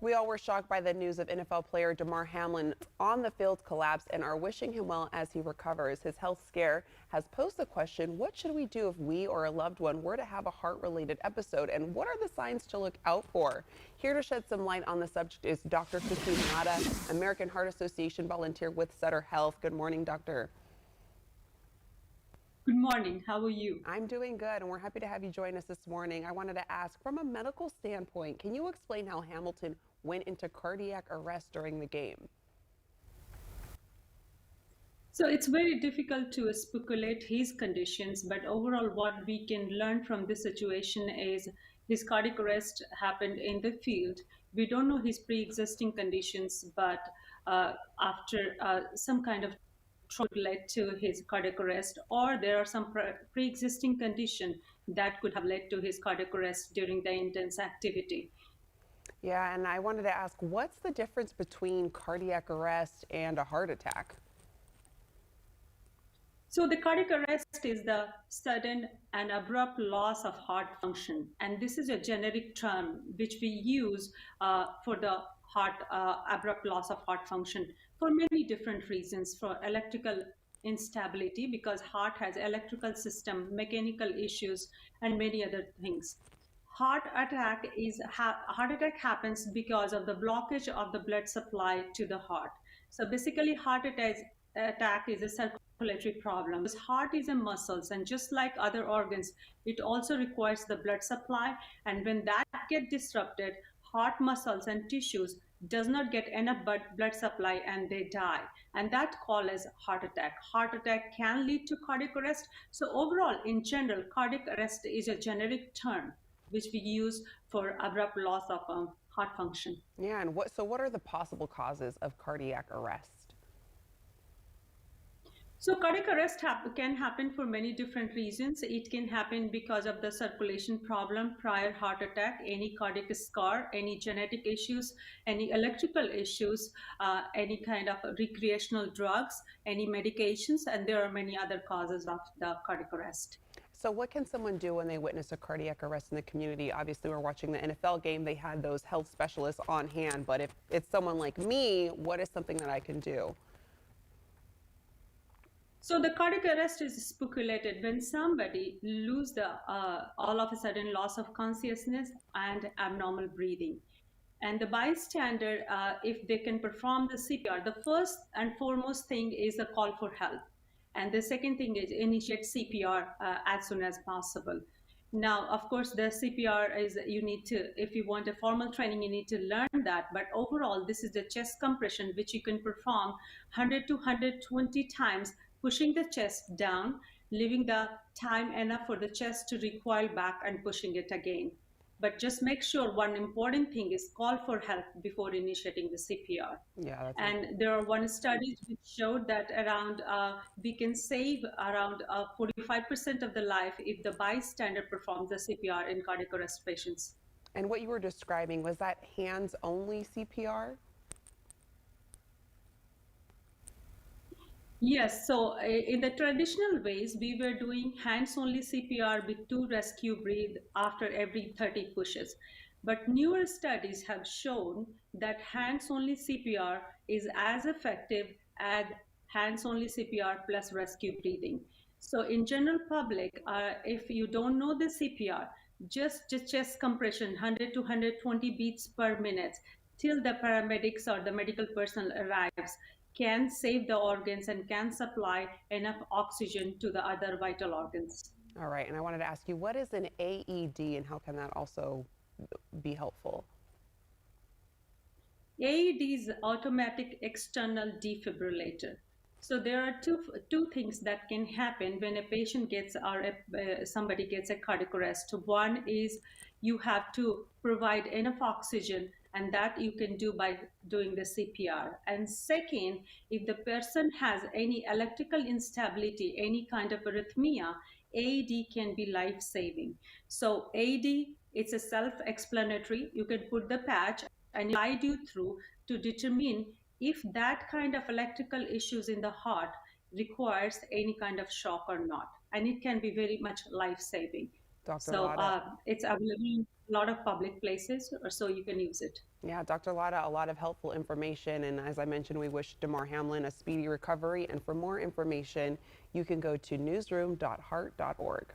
We all were shocked by the news of NFL player Damar Hamlin on the field collapse and are wishing him well as he recovers. His health scare has posed the question, what should we do if we or a loved one were to have a heart-related episode, and what are the signs to look out for? Here to shed some light on the subject is Dr. Kuki Nada, American Heart Association volunteer with Sutter Health. Good morning, doctor. Good morning. How are you? I'm doing good, and we're happy to have you join us this morning. I wanted to ask, from a medical standpoint, can you explain how Hamilton went into cardiac arrest during the game? So it's very difficult to speculate his conditions, but overall, what we can learn from this situation is his cardiac arrest happened in the field. We don't know his pre-existing conditions, but after some kind of trauma led to his cardiac arrest, or there are some pre-existing condition that could have led to his cardiac arrest during the intense activity. Yeah, and I wanted to ask, what's the difference between cardiac arrest and a heart attack? So the cardiac arrest is the sudden and abrupt loss of heart function. And this is a generic term which we use for the heart abrupt loss of heart function for many different reasons. For electrical instability, because heart has electrical system, mechanical issues, and many other things. Heart attack happens because of the blockage of the blood supply to the heart. So basically, attack is a circulatory problem. This heart is a muscles, and just like other organs, it also requires the blood supply. And when that get disrupted, heart muscles and tissues does not get enough blood supply, and they die. And that called as heart attack. Heart attack can lead to cardiac arrest. So overall, in general, cardiac arrest is a generic term which we use for abrupt loss of heart function. Yeah, and what are the possible causes of cardiac arrest? So cardiac arrest can happen for many different reasons. It can happen because of the circulation problem, prior heart attack, any cardiac scar, any genetic issues, any electrical issues, any kind of recreational drugs, any medications, and there are many other causes of the cardiac arrest. So what can someone do when they witness a cardiac arrest in the community? Obviously, we're watching the NFL game. They had those health specialists on hand. But if it's someone like me, what is something that I can do? So the cardiac arrest is speculated when somebody lose the all of a sudden loss of consciousness and abnormal breathing. And the bystander, if they can perform the CPR, the first and foremost thing is a call for help. And the second thing is initiate CPR as soon as possible. Now, of course, the CPR is you need to, if you want a formal training, you need to learn that. But overall, this is the chest compression, which you can perform 100 to 120 times, pushing the chest down, leaving the time enough for the chest to recoil back and pushing it again. But just make sure one important thing is call for help before initiating the CPR. Yeah, And there are one studies which showed that around we can save around 45% of the life if the bystander performs the CPR in cardiac arrest patients. And what you were describing, was that hands-only CPR? Yes, so in the traditional ways, we were doing hands-only CPR with 2 rescue breath after every 30 pushes. But newer studies have shown that hands-only CPR is as effective as hands-only CPR plus rescue breathing. So in general public, if you don't know the CPR, just chest compression, 100 to 120 beats per minute, till the paramedics or the medical personnel arrives, can save the organs and can supply enough oxygen to the other vital organs. All right, and I wanted to ask you, what is an AED and how can that also be helpful? AED is automatic external defibrillator. So there are two things that can happen when a patient gets or somebody gets a cardiac arrest. One is you have to provide enough oxygen, and that you can do by doing the CPR. And second, if the person has any electrical instability, any kind of arrhythmia, AED can be life-saving. So AED, it's a self-explanatory. You can put the patch and guide you through to determine if that kind of electrical issues in the heart requires any kind of shock or not. And it can be very much life-saving. Dr. So Lada. it's available in a lot of public places, or so you can use it. Yeah, Dr. Lada, a lot of helpful information. And as I mentioned, we wish Damar Hamlin a speedy recovery. And for more information, you can go to newsroom.heart.org.